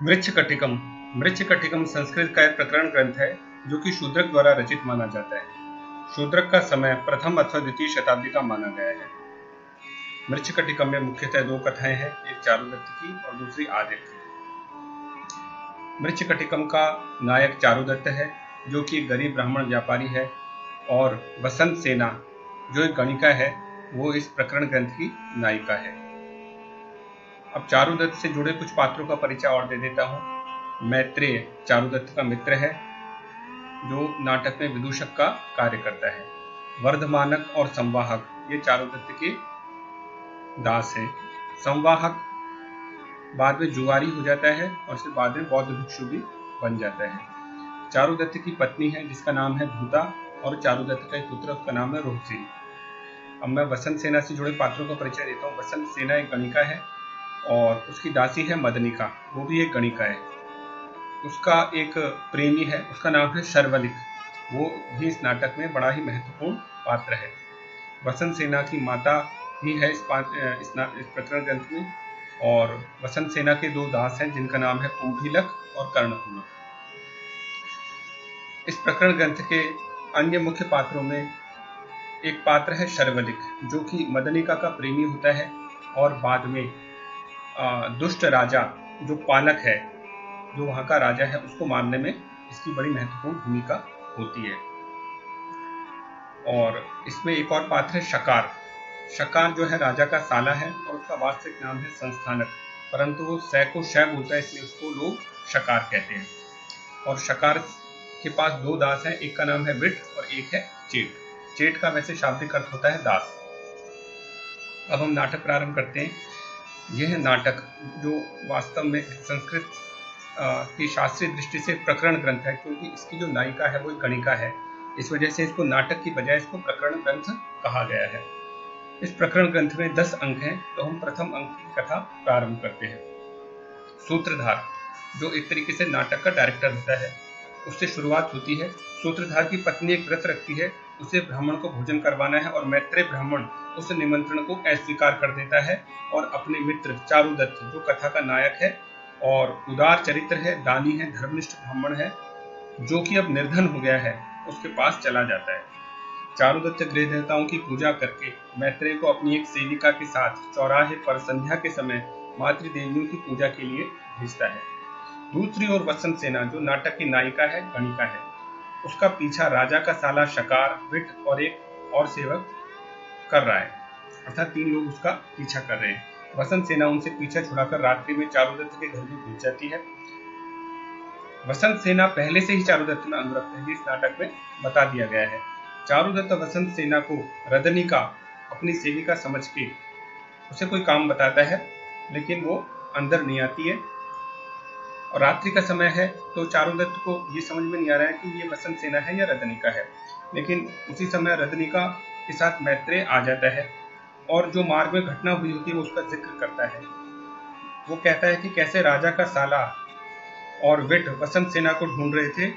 मृच्छकटिकम। मृच्छकटिकम संस्कृत का एक प्रकरण ग्रंथ है जो कि शूद्रक द्वारा रचित माना जाता है। शूद्रक का समय प्रथम अथवा द्वितीय शताब्दी का माना गया है। मृच्छकटिकम में मुख्यतः दो कथाएं हैं, एक चारुदत्त की और दूसरी आदित्य की। मृच्छकटिकम का नायक चारुदत्त है जो कि एक गरीब ब्राह्मण व्यापारी है, और वसंत सेना जो एक गणिका है वो इस प्रकरण ग्रंथ की नायिका है। अब चारुदत्त से जुड़े कुछ पात्रों का परिचय और दे देता हूँ। मैत्रेय चारुदत्त का मित्र है जो नाटक में विदूषक का कार्य करता है। वर्धमानक और संवाहक ये चारुदत्त के दास हैं। संवाहक बाद में जुआरी हो जाता है और फिर बाद में बौद्ध भिक्षु भी बन जाता है। चारुदत्त की पत्नी है जिसका नाम है धूता, और चारुदत्त का एक पुत्र उसका नाम है रोहसेन। अब मैं वसंत सेना से जुड़े पात्रों का परिचय देता हूँ। वसंत सेना एक गणिका है और उसकी दासी है मदनिका, वो भी एक गणिका है। उसका एक प्रेमी है, उसका नाम है शर्वलिक, वो भी इस नाटक में बड़ा ही महत्वपूर्ण पात्र है। वसंत सेना की माता भी है इस प्रकरण ग्रंथ में, और वसंत सेना के दो दास हैं जिनका नाम है कुंभीलक और कर्णपूरक। इस प्रकरण ग्रंथ के अन्य मुख्य पात्रों में एक पात्र है शर्वलिक जो कि मदनिका का प्रेमी होता है, और बाद में दुष्ट राजा जो पालक है, जो वहां का राजा है, उसको मारने में इसकी बड़ी महत्वपूर्ण भूमिका होती है। और इसमें एक और पात्र है शकार। शकार जो है राजा का साला है और उसका वास्तविक नाम है संस्थानक, परंतु वो सै को शय बोलता है इसलिए उसको लोग शकार कहते हैं। और शकार के पास दो दास हैं, एक का नाम है विट और एक है चेट। चेट का वैसे शाब्दिक अर्थ होता है दास। अब हम नाटक प्रारंभ करते हैं। यह नाटक जो वास्तव में संस्कृत की शास्त्रीय दृष्टि से प्रकरण ग्रंथ है, क्योंकि इसकी जो नायिका है वो एक गणिका है, इस वजह से इसको नाटक की बजाय इसको प्रकरण ग्रंथ कहा गया है। इस प्रकरण ग्रंथ में 10 अंक हैं, तो हम प्रथम अंक की कथा प्रारंभ करते हैं। सूत्रधार जो एक तरीके से नाटक का डायरेक्टर होता है, उससे शुरुआत होती है। सूत्रधार की पत्नी एक व्रत रखती है, उसे ब्राह्मण को भोजन करवाना है, और मैत्रेय ब्राह्मण उस निमंत्रण को अस्वीकार कर देता है और अपने मित्र चारुदत्त जो कथा का नायक है और उदार चरित्र है, दानी है, धर्मनिष्ठ ब्राह्मण है, जो कि अब निर्धन हो गया है, उसके पास चला जाता है। चारुदत्त गृह देवताओं की पूजा करके मैत्रेय को अपनी एक सेविका के साथ चौराहे पर संध्या के समय मातृदेवियों की पूजा के लिए भेजता है। दूसरी ओर वसंत सेना जो नाटक की नायिका है, गणिका है, उसका पीछा राजा का साला शकार, विट और एक और सेवक कर रहा है, अर्थात 3 लोग उसका पीछा कर रहे हैं। वसंत सेना उनसे पीछा छुड़ाकर रात्रि में चारुदत्त के घर में घुस जाती है। वसंत सेना पहले से ही चारुदत्त में अनुरक्त है, इस नाटक में बता दिया गया है। चारुदत्त वसंत सेना को रदनिका अपनी सेविका समझ के उसे कोई काम बताता है, लेकिन वो अंदर नहीं आती है। और रात्रि का समय है, तो चारुदत्त को ये समझ में नहीं आ रहा है कि ये वसंत सेना है या रदनिका है। लेकिन उसी समय रदनिका के साथ मैत्रेय आ जाता है और जो मार्ग में घटना हुई होती है उसका जिक्र करता है। वो कहता है कि कैसे राजा का साला और विट वसंत सेना को ढूंढ रहे थे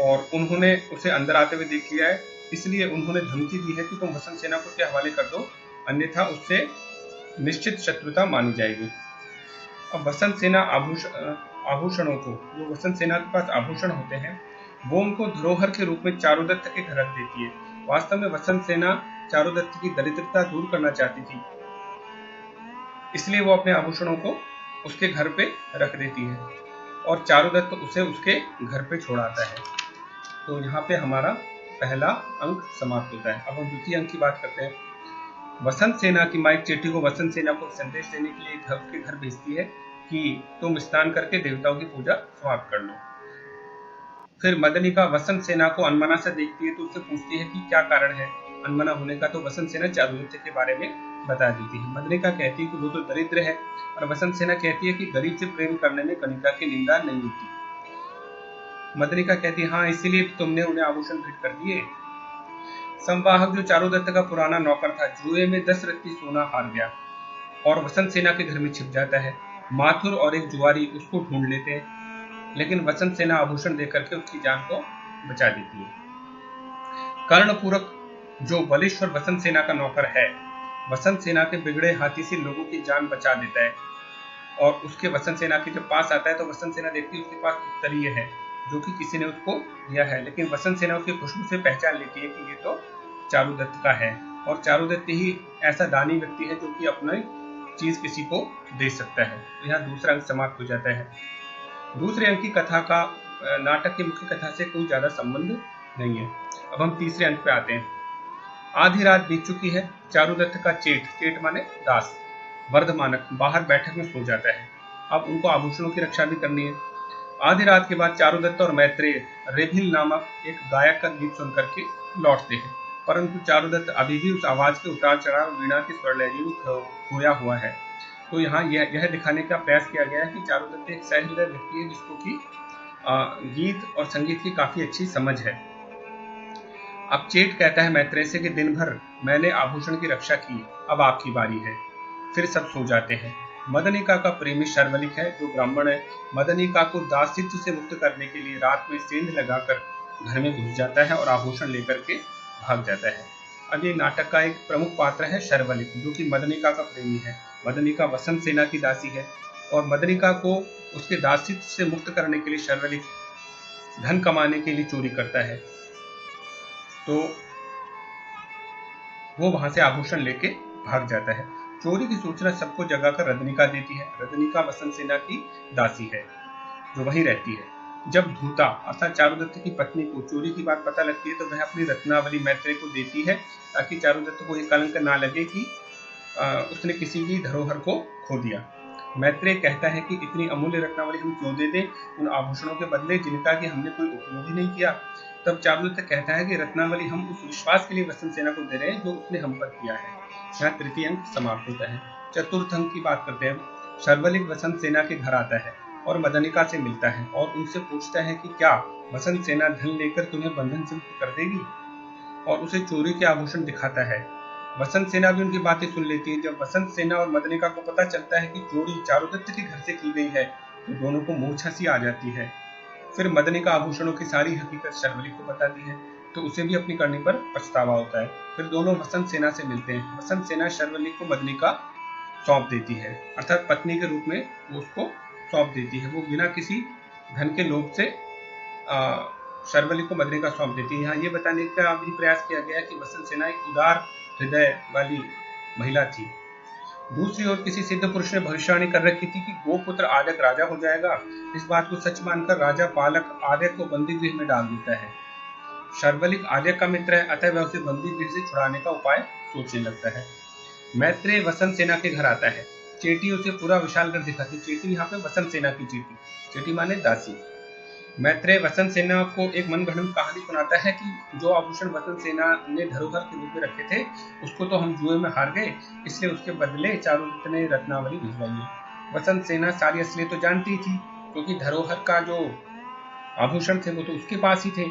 और उन्होंने उसे अंदर आते हुए देख लिया है, इसलिए उन्होंने धमकी दी है कि तुम वसंत सेना को उसके हवाले कर दो, अन्यथा उससे निश्चित शत्रुता मानी जाएगी। अब वसंत सेना आभूषणों को, जो वसंत सेना के पास आभूषण होते हैं, वो उनको धरोहर के रूप में चारुदत्त के घर रख देती है। वास्तव में वसंत सेना चारुदत्त की दरिद्रता दूर करना चाहती थी, इसलिए वो अपने आभूषणों को उसके घर पे रख देती है और चारुदत्त उसे उसके घर पे छोड़ाता है। तो यहाँ पे हमारा पहला अंक समाप्त होता है। अब हम द्वितीय अंक की बात करते हैं। वसंत सेना की माँ चेटी को वसंत सेना को संदेश देने के लिए उसके घर भेजती है कि तुम स्नान करके देवताओं की पूजा समाप्त कर लो। फिर मदनिका वसंत सेना को अनमना से देखती है, तो उससे पूछती है कि क्या कारण है अनमना होने का। तो वसंत सेना चारुदत्त के बारे में बता देती है। मदनिका कहती है कि वो तो दरिद्र है, और वसंत सेना कहती है कि गरीब से प्रेम करने में गणिका की निंदा नहीं होती। मदनिका कहती है हाँ, इसीलिए तुमने उन्हें आभूषण भेंट कर दिए। संवाहक जो चारुदत्त का पुराना नौकर था, जुए में 10 रत्ती सोना हार गया और वसंत सेना के घर में छिप जाता है। माथुर और एक जुआरी उसको ढूंढ लेते हैं, लेकिन वसंत सेना आभूषण देकर के उसकी जान को बचा देती है। कर्णपूरक जो बलिष्ठ और वसंत सेना का नौकर है, वसंत सेना के बिगड़े हाथी से लोगों की जान बचा देता है। और उसके वसंत सेना के जब पास आता है तो वसंत सेना देखती है उसके पास उत्तरीय है जो कि किसी ने उसको दिया है, लेकिन वसंत सेना उसकी खुशबू से पहचान लेती है कि ये तो चारुदत्त का है, और चारुदत्त ही ऐसा दानी व्यक्ति है जो कि अपनी चीज किसी को दे सकता है। तो यहाँ दूसरा अंक समाप्त हो जाता है। दूसरे अंक की कथा का नाटक की मुख्य कथा से कोई ज्यादा संबंध नहीं है। अब हम तीसरे अंक पे आते हैं। आधी रात बीत चुकी है। चारुदत्त का चेट माने दास, वर्धमानक बाहर बैठक में सो जाता है। अब उनको आभूषणों की रक्षा भी करनी है। आधी रात के बाद चारुदत्त और मैत्रेय रेभिल नामक एक गायक का गीत सुन करके लौटते हैं, परंतु चारुदत्त अभी भी उस आवाज के उतार चढ़ाव वीणा की स्वरलहरी में खोया हुआ है। तो यहाँ यह दिखाने का प्रयास किया गया है कि चारुदत्त एक सहृदय व्यक्ति है जिसको कि गीत और संगीत की काफी अच्छी समझ है। अब चेट कहता है मैत्रेय से कि दिन भर मैंने आभूषण की रक्षा की, अब आपकी बारी है। फिर सब सो जाते हैं। मदनिका का प्रेमी शर्वलिक है जो ब्राह्मण है। मदनिका को दासित्व से मुक्त करने के लिए रात में सेंध लगाकर घर में घुस जाता है और आभूषण लेकर के भाग जाता है। अब ये नाटक का एक प्रमुख पात्र है शर्वलिक, जो कि मदनिका का प्रेमी है। मदनिका वसंत सेना की दासी है और मदनिका को उसके दासित्व से मुक्त करने के लिए शर्वलिक धन कमाने के लिए चोरी करता है। तो वो वहां से आभूषण लेके भाग जाता है। चोरी की सूचना सबको जगाकर रदनिका देती है। रदनिका वसंत सेना की दासी है जो वहीं रहती है। जब धूता अर्थात चारुदत्त की पत्नी को चोरी की बात पता लगती है तो वह अपनी रत्नावली मैत्रेय को देती है ताकि चारुदत्त को ये कलंक ना लगे कि उसने किसी की धरोहर को खो दिया। मैत्रेय कहता है कि इतनी अमूल्य रत्नावली हम क्यों दे दें उन आभूषणों के बदले जिनका कि हमने कोई उपयोग ही नहीं किया। तब चारुदत्त कहता है कि रत्नावली हम उस विश्वास के लिए वसंत सेना को दे रहे हैं जो उसने हम पर किया है। यहाँ तृतीय अंक समाप्त होता है। चतुर्थ अंक की बात करते हैं। शर्वलिक वसंत सेना के घर आता है और मदनिका से मिलता है और उनसे पूछता है कि क्या वसंत सेना धन लेकर तुम्हें बंधन से मुक्त कर देगी, और उसे चोरी के आभूषण दिखाता है। वसंत सेना भी उनकी बातें सुन लेती है। जब वसंत सेना और मदनिका को पता चलता है कि चोरी चारुदत्त के घर से की गई है तो दोनों को मूर्छा सी आ जाती है। फिर मदनिका आभूषणों की सारी हकीकत शर्वलिक को बताती है तो उसे भी अपनी करनी पर पछतावा होता है। फिर दोनों वसंत सेना से मिलते हैं। वसंत सेना शर्वलिक को मदनिका सौंप देती है, अर्थात पत्नी के रूप में वो उसको सौंप देती है। वो बिना किसी धन के लोभ से शर्वलिक को मदनिका सौंप देती है। यहाँ ये बताने का भी प्रयास किया गया कि वसंत सेना एक उदार हृदय वाली महिला थी। दूसरी ओर किसी सिद्ध पुरुष ने भविष्यवाणी कर रखी थी कि गोपुत्र आदक राजा हो जाएगा। इस बात को सच मानकर राजा पालक आदक को बंदी गृह में डाल देता है। शर्वलिक आदक का मित्र है, अतः वह उसे बंदी गृह से छुड़ाने का उपाय सोचने लगता है। मैत्रेय वसंत सेना के घर आता है। चेटी उसे पूरा विशालगढ़ दिखाती। चेटी यहाँ पे वसंत सेना की चेटी माने दासी। मैत्रेय वसंत सेना को एक मनगढ़ंत कहानी सुनाता है कि जो आभूषण वसंत सेना ने धरोहर के रूप में रखे थे उसको तो हम जुए में हार गए, इसलिए उसके बदले चारुदत्त ने रत्नावली भिजवाई है। वसंत सेना सारी असलियत तो जानती थी क्योंकि धरोहर का जो आभूषण थे वो तो उसके पास ही थे,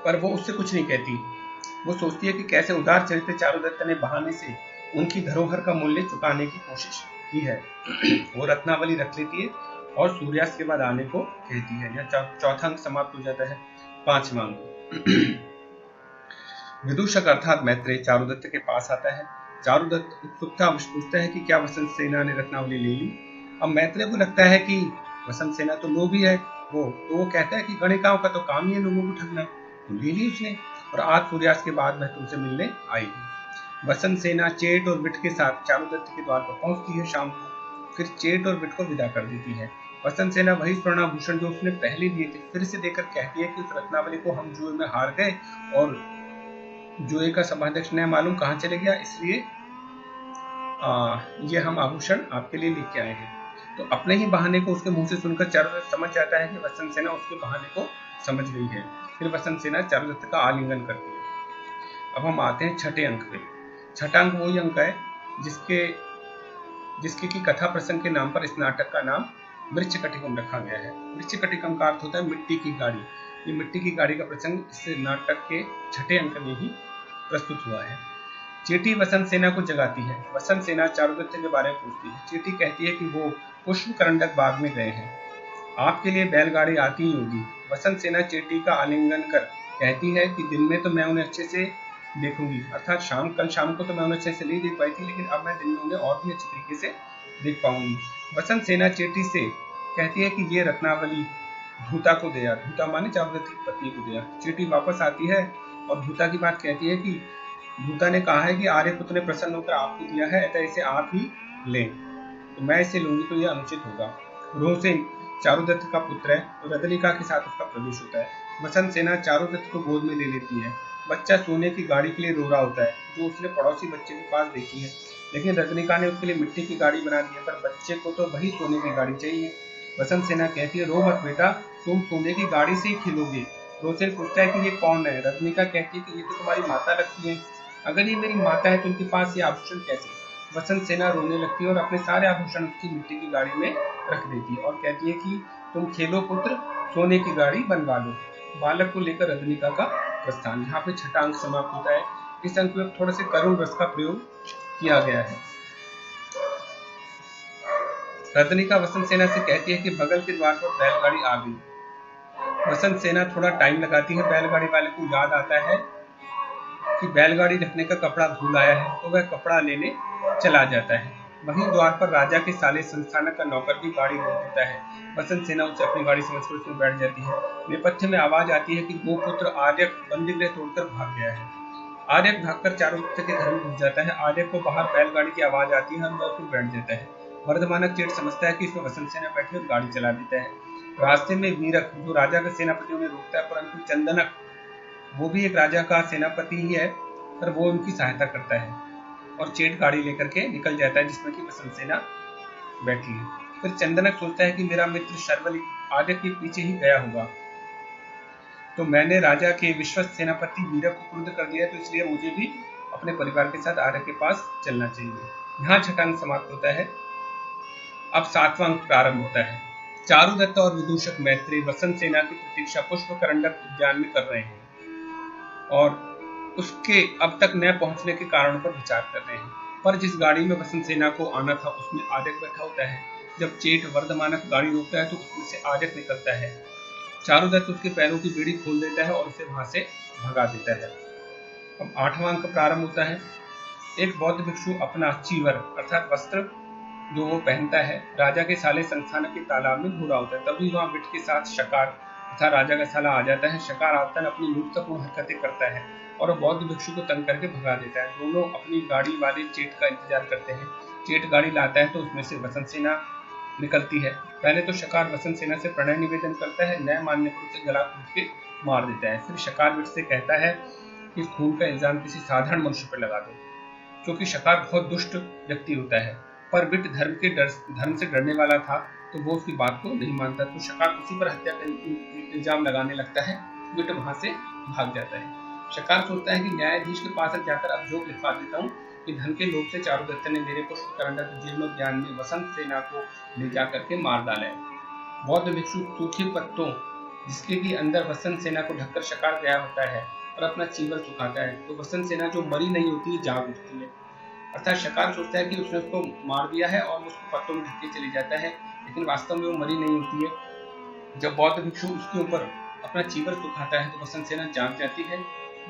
पर वो उससे कुछ नहीं कहती। वो सोचती है कि कैसे उदार चरित्र चारुदत्त ने बहाने से उनकी धरोहर का मूल्य चुकाने की कोशिश की है। वो रत्नावली रख लेती है और सूर्यास्त के बाद आने को कहती है। यह चौथा अंक समाप्त हो जाता है। पांचवा अंक विदूषक अर्थात मैत्रेय चारुदत्त के पास आता है। चारुदत्त उत्सुकता पूछता है कि क्या वसंत सेना ने रत्नावली ले ली। अब मैत्रेय को लगता है कि वसंत सेना तो लोभी है, वो कहता है कि गणिकाओं का तो काम ही है लोगों को ठगना, तो ले ली उसने और आज सूर्यास्त के बाद वह तुमसे मिलने आएगी। वसंत सेना चेट और बिट के साथ चारुदत्त के द्वार पर पहुंचती है शाम को, फिर चेट और बिट को विदा कर देती है। वसंत सेना वही स्वर्णाभूषण जो उसने पहले दिए थे फिर से देकर कहती है कि उस रत्नावली को हम जुए में हार गए और जुए का सभाध्यक्ष ने मालूम कहाँ चले गया, इसलिए ये हम आभूषण आपके लिए लेके आए हैं। तो अपने ही बहाने को उसके मुंह से सुनकर चारुदत्त समझ जाता है कि वसंत सेना उसके बहाने को समझ गई है। फिर वसंत सेना चारुदत्त का आलिंगन करती है। अब हम आते हैं छठे अंक पे। छठा अंक वही अंक है जिसके की कथा प्रसंग के नाम पर इस नाटक का नाम मृच्छकटिकम रखा गया है। मृच्छकटिकम का अर्थ होता है मिट्टी की गाड़ी। ये मिट्टी की गाड़ी का प्रसंग इस नाटक के छठे अंक में ही प्रस्तुत हुआ है। चेटी वसंत सेना को जगाती है। वसंत सेना चारुदत्त के बारे में पूछती है। चेटी कहती है कि वो पुष्पकरंडक बाग में गए हैं, आपके लिए बैलगाड़ी आती ही होगी। वसंत सेना चेटी का आलिंगन कर कहती है कि दिन में तो मैं उन्हें अच्छे से देखूंगी, अर्थात कल शाम को तो मैं उन्हें अच्छे से नहीं देख पाई थी, लेकिन अब मैं दिन में उन्हें और भी अच्छे तरीके से देख पाऊंगी। वसंत सेना चेटी से कहती है कि ये रत्नावली धूता को दिया, धूता माने चारुदत्त की पत्नी को दिया। चेटी वापस आती है और धूता की बात कहती है कि धूता ने कहा है कि आर्यपुत्र ने प्रसन्न होकर आपको दिया है, अतः इसे आप ही लें, तो मैं इसे लूंगी तो यह अनुचित होगा। रोहसेन चारुदत्त का पुत्र है, तो रदनिका के साथ उसका प्रवेश होता है। वसंत सेना चारुदत्त को गोद में ले लेती है। बच्चा सोने की गाड़ी के लिए रो रहा होता है, जो उसने पड़ोसी बच्चे के पास देखी है, लेकिन रजनीका ने उसके लिए मिट्टी की गाड़ी बना दी है, पर बच्चे को तो वही सोने की गाड़ी चाहिए। वसंत सेना कहती है, रो मत बेटा, तुम सोने की गाड़ी से ही खेलोगे। रोहसेन पूछता है कि ये कौन है? रजनीका कहती है कि ये तो तुम्हारी माता लगती है। अगर ये मेरी माता है तो उनके पास ये आभूषण कैसे? वसंत सेना रोने लगती है और अपने सारे आभूषण उसकी मिट्टी की गाड़ी में रख देती है और कहती है कि तुम खेलो पुत्र, सोने की गाड़ी बनवा लो। बालक को लेकर रजनीका का प्रस्थान। यहाँ पे छठा अंक समाप्त होता है। इस अंक में थोड़े से करुण रस का प्रयोग किया गया है। रजनीका वसंत सेना से कहती है कि बगल के द्वार पर बैलगाड़ी आ गई। वसंत सेना थोड़ा टाइम लगाती है। बैलगाड़ी वाले को याद आता है कि बैलगाड़ी रखने का कपड़ा भूल आया है, तो वह कपड़ा लेने चला जाता है। वहीं द्वार पर राजा के साले संस्थानक का नौकर भी गाड़ी रोक देता है। वसंत सेना उसे अपनी गाड़ी समझकर उसमें बैठ जाती है। नेपथ्य में आवाज आती है कि गोपुत्र आर्यक बंदीगृह तोड़कर भाग गया है। आर्यक भागकर चारुदत्त के घर में घुस जाता है। आर्यक को बाहर बैलगाड़ी की आवाज आती है और वह उसमें बैठ जाता है। वर्धमानक चेट समझता है कि इसमें वसंत सेना बैठी और गाड़ी चला देता है। रास्ते में वीरक, जो राजा का सेनापति, उन्हें रोकता है, परंतु चंदनक, वो भी एक राजा का सेनापति ही है, पर वो उनकी सहायता करता है और चेट गाड़ी लेकर के निकल जाता है जिसमें कि वसंत सेना बैठी है। फिर चंदनक सोचता है कि मेरा मित्र शर्वली आर्य के पीछे ही गया होगा, तो मैंने राजा के विश्वस्त सेनापति वीरक को क्रुद्ध कर दिया, तो इसलिए मुझे भी अपने परिवार के साथ आर्य के पास चलना चाहिए। यहाँ छठा अंक समाप्त होता है। अब सातवां अंक प्रारंभ होता है। चारुदत्त और विदूषक मैत्री वसंत सेना की प्रतीक्षा पुष्पकरंडक उद्यान में कर रहे हैं और उसके अब तक न पहुंचने के कारणों पर विचार कर रहे हैं। पर जिस गाड़ी में वसंत सेना को आना था उसमें आर्यक बैठा होता है। जब चेट वर्धमानक गाड़ी रोकता है तो उसमें से आर्यक निकलता है। चारुदत्त उसके पैरों की बेड़ी खोल देता है और उसे वहां से भगा देता है। अब आठवां अंक प्रारंभ होता है। एक बौद्ध भिक्षु अपना चीवर अर्थात वस्त्र जो वो पहनता है राजा के साले संस्थानक के तालाब में घूरा होता है। तभी वहां बिट के साथ शकार तथा राजा का साला आ जाता है। शकार आता अपनी मूर्खतापूर्ण हरकतें करता है और बौद्ध भिक्षु को तंग करके भगा देता है। दोनों अपनी गाड़ी वाले चेट का इंतजार करते हैं। चेट गाड़ी लाता है तो उसमें से वसंत सेना निकलती है। पहले तो शकार वसंत सेना से प्रणय निवेदन करता है, न मानने पर उसे गला घोंट के मार देता है। फिर शकार बिट से कहता है कि खून का इल्जाम किसी साधारण मनुष्य पर लगा दो, क्योंकि शकार बहुत दुष्ट व्यक्ति होता है। पर बिट धर्म से डरने वाला था, तो वो उसकी बात को नहीं मानता, तो शकार उसी पर हत्या का इल्जाम लगाने लगता है। बिट वहां से भाग जाता है। शकार सोचता है कि न्यायाधीश के पास जाकर अभियोग लिखवा देता हूँ कि धन के लोभ से चारुदत्त ने मेरे पुष्पकरंडक जीर्णोद्यान में वसंत सेना को ले जाकर के मार डाला है। बौद्ध भिक्षु सूखे पत्तों जिसके भी अंदर वसंत सेना को ढककर शकार गया होता है और अपना चीवर सुखाता है, तो वसंत सेना जो मरी नहीं होती है जाग उठती है। अर्थात शकार सोचता है कि उसने उसको मार दिया है और उसको पत्तों में ढक के चले जाता है, लेकिन वास्तव में वो मरी नहीं होती है। जब बौद्ध भिक्षु उसके ऊपर अपना चीवर सुखाता है तो वसंत सेना जाग जाती है।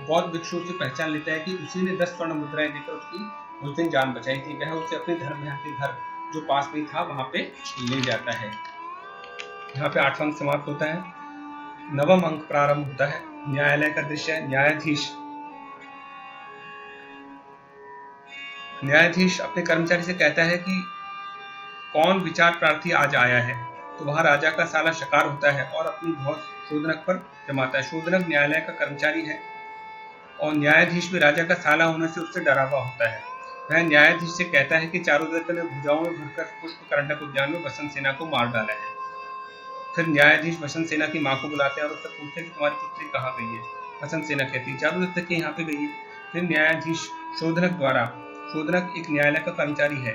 बौद्ध भिक्षु उसे पहचान लेता है कि उसी ने 10 स्वर्ण मुद्राएं देकर उसकी उस दिन जान बचाई थी। वह उसे अपने धर्मभ्या के घर जो पास में था वहां पे ले जाता है। यहाँ पे आठवां अंक समाप्त होता है। नवम अंक प्रारंभ होता है। न्यायालय का दृश्य। न्यायाधीश अपने कर्मचारी से कहता है कि कौन विचार प्रार्थी आज आया है, तो वहां राजा का साला शकार होता है और अपनी बहुत शोधनक पर जमाता है। शोधनक न्यायालय का कर्मचारी है और न्यायाधीश भी राजा का साला होने से उससे डरा हुआ होता है। वह न्यायाधीश से कहता है कि चारुदत्त ने भुजाओं में भरकर पुष्पकरंडक उद्यान में वसंत सेना को मार डाला है। फिर न्यायाधीश वसंत सेना की मां को बुलाते हैं और उससे पूछते हैं कि तुम्हारी पुत्री कहाँ गई है। वसंत सेना कहती है चारुदत्त के यहाँ पे गई है। फिर न्यायाधीश शोधनक एक न्यायालय का कर्मचारी है,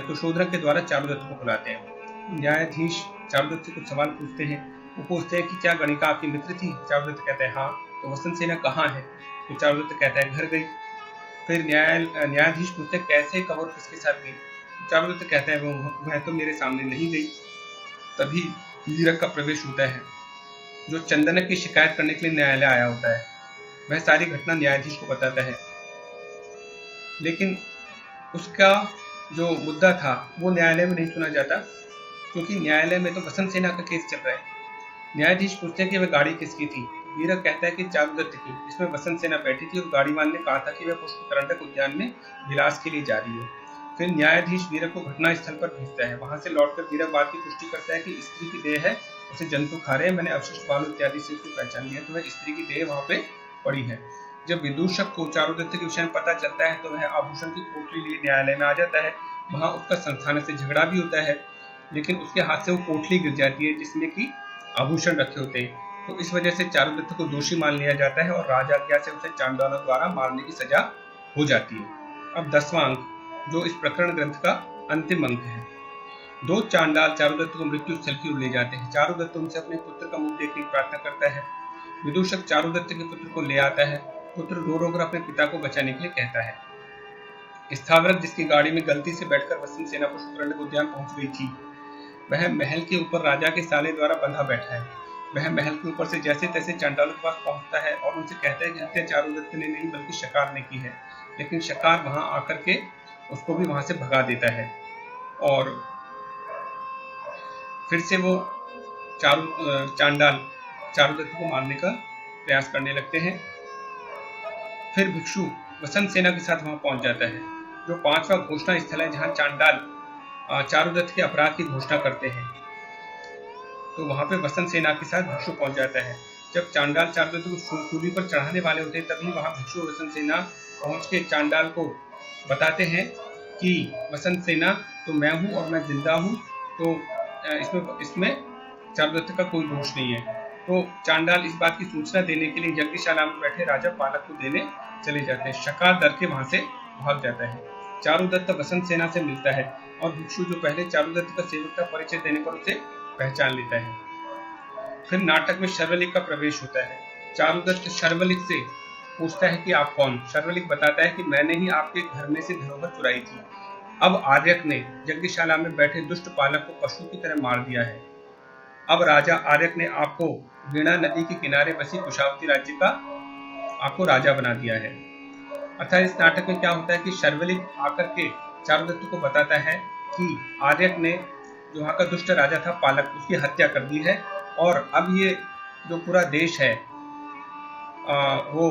तो शोधनक के द्वारा चारुदत्त को बुलाते हैं। न्यायाधीश चारुदत्त से कुछ सवाल पूछते हैं। वो पूछते हैं कि क्या गणिका आपकी मित्र थी? चारुदत्त कहता है हाँ। तो वसंत सेना कहाँ है? तो चारुदत्त कहता है घर गई। फिर न्यायाधीश पूछते हैं कैसे, कब और किसके साथ गई? चारुदत्त कहता है वह तो मेरे सामने नहीं गई। तभी वीरक का प्रवेश होता है जो चंदनक की शिकायत करने के लिए न्यायालय आया होता है। वह सारी घटना न्यायाधीश को बताता है, लेकिन उसका जो मुद्दा था वो न्यायालय में नहीं सुना जाता, क्योंकि न्यायालय में तो वसंत सेना का केस चल रहा है। न्यायाधीश पूछते हैं कि वह गाड़ी किसकी थी। वीरक कहता है कि चारुदत्त की, जिसमें वसंत सेना बैठी थी और गाड़ीवान ने कहा था कि वह पुष्पकरंडक उद्यान में विलास के लिए जा रही है। फिर न्यायाधीश वीरक को घटना स्थल पर भेजता है। वहां से लौटकर वीरक बात की पुष्टि करता है कि स्त्री की देह है, उसे जंतु खा रहे हैं, मैंने अवशिष्ट बालू इत्यादि से उसकी पहचान लिया, तो वह स्त्री की देह वहां पे पड़ी है। जब विदूषक को चारुदत्त के विषय में पता चलता है तो वह आभूषण की पोटली लिए न्यायालय में आ जाता है। वहां उसका संस्थानक से झगड़ा भी होता है, लेकिन उसके हाथ से वो पोटली गिर जाती है जिसमें कि आभूषण रखे होते हैं। तो इस वजह से चारुदत्त को दोषी मान लिया जाता है और राजाज्ञा से उसे चांडालों द्वारा मारने की सजा हो जाती है। अब 10वां अंक, जो इस प्रकरण ग्रंथ का अंतिम अंक है। दो चांडाल चारुदत्त को मृत्यु स्थल की ओर ले जाते हैं। चारुदत्त उनसे अपने पुत्र का मुख देखने की प्रार्थना करता है। विदूषक चारुदत्त के पुत्र को ले आता है। पुत्र रो रो कर अपने पिता को बचाने के लिए कहता है। स्थावरक, जिसकी गाड़ी में गलती से बैठकर वसंत सेना पुष्पकरंडक उद्यान पहुंच गई थी, वह महल के ऊपर राजा के साले द्वारा बंधा बैठा है। वह महल के ऊपर से जैसे तैसे चांडालों के पास पहुंचता है और उनसे कहता है कि हत्या चारुदत्त ने नहीं बल्कि शकार ने की है। लेकिन शकार वहां आकर के उसको भी वहां से भगा देता है और फिर से वो चांडाल चारुदत्त को मारने का प्रयास करने लगते हैं। फिर भिक्षु वसंत सेना के साथ वहां पहुंच जाता है, जो 5वां घोषणा स्थल है जहां चांडाल चारुदत्त के अपराध की घोषणा करते हैं। तो वहां पे वसंत सेना के साथ भिक्षु पहुंच जाता है। जब चांडाल चारुदत्त को सूली पर चढ़ाने वाले होते हैं, तभी वहां भिक्षु वसंत सेना पहुंच के चांडाल को बताते हैं कि वसंत सेना तो मैं हूं और मैं जिंदा हूं, तो इसमें चारुदत्त का कोई दोष नहीं है। तो चांडाल इस बात की सूचना देने के लिए यज्ञशाला में बैठे राजा पालक को देने चले जाते हैं। शकार डर के वहां से भाग जाता है। चारुदत्त वसंत सेना से मिलता है और भिक्षु, जो पहले चारुदत्त का सेवक था, परिचय देने पर उसे पहचान लेता है। फिर नाटक में शर्वलिक का प्रवेश होता है। चारुदत्त शर्वलिक से पूछता है कि आप कौन। शर्वलिक बताता है कि मैंने ही आपके घर में से धरोहर चुराई थी। अब आर्यक ने यज्ञशाला में बैठे दुष्ट पालक को पशु की तरह मार दिया है। अब राजा आर्यक ने आपको वीणा नदी के किनारे बसी कुशावती राज्य का आपको राजा बना दिया है। अर्थात इस नाटक में क्या होता है कि शर्वलिक आकर के चारुदत्त को बताता है कि आर्यक ने, जो वहां का दुष्ट राजा था पालक, उसकी हत्या कर दी है और अब ये जो पूरा देश है वो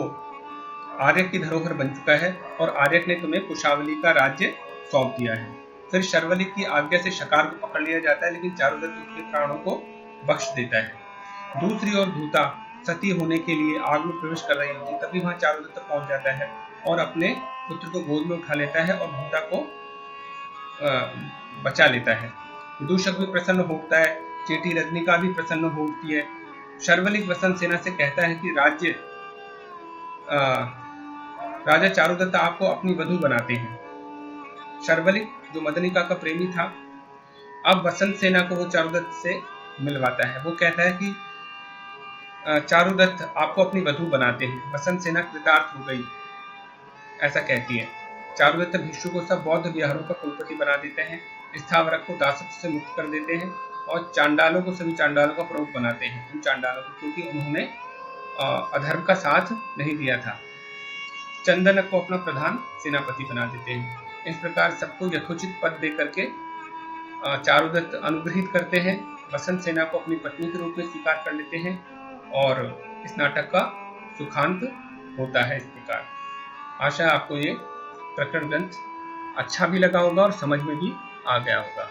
आर्यक की धरोहर बन चुका है और आर्यक ने तुम्हें कुशावली का राज्य सौंप दिया है। फिर शर्वलिक की आज्ञा से शकार को पकड़ लिया जाता है, लेकिन चारुदत्त उसके प्राणों को बख्श देता है। दूसरी ओर धूता सती होने के लिए आग में प्रवेश कर रही होती है, तभी वहां चारुदत्त पहुंच जाता है और अपने पुत्र को गोद में उठा लेता है और धूता को बचा लेता है। विदूषक भी प्रसन्न होता है, चेटी रजनिका भी प्रसन्न होती है। शर्वलिक वसंत सेना से कहता है कि राजा चारुदत्त आपको अपनी वधू बनाते हैं। शर्वलिक, जो मदनिका का प्रेमी था, अब वसंत सेना को वो चारुदत्त से मिलवाता है। वो कहता है कि चारुदत्त आपको अपनी वधू बनाते हैं। वसंत सेना कृतार्थ हो गई, ऐसा कहती है। चारुदत्त भिक्षु को सब बौद्ध विहारों का कुलपति बना देते हैं। स्थावरक को दासत्व से मुक्त कर देते हैं और चांडालों को सभी चांडालों का प्रमुख बनाते हैं, उन चांडालों को, क्योंकि उन्होंने अधर्म का साथ नहीं दिया था। चंदनक को अपना प्रधान सेनापति बना देते हैं। इस प्रकार सबको यथोचित पद दे करके चारुदत्त अनुग्रहित करते हैं, वसंत सेना को अपनी पत्नी के रूप में स्वीकार कर लेते हैं और इस नाटक का सुखांत होता है। इस प्रकार आशा है आपको ये प्रकरण ग्रंथ अच्छा भी लगा होगा और समझ में भी आ गया होगा।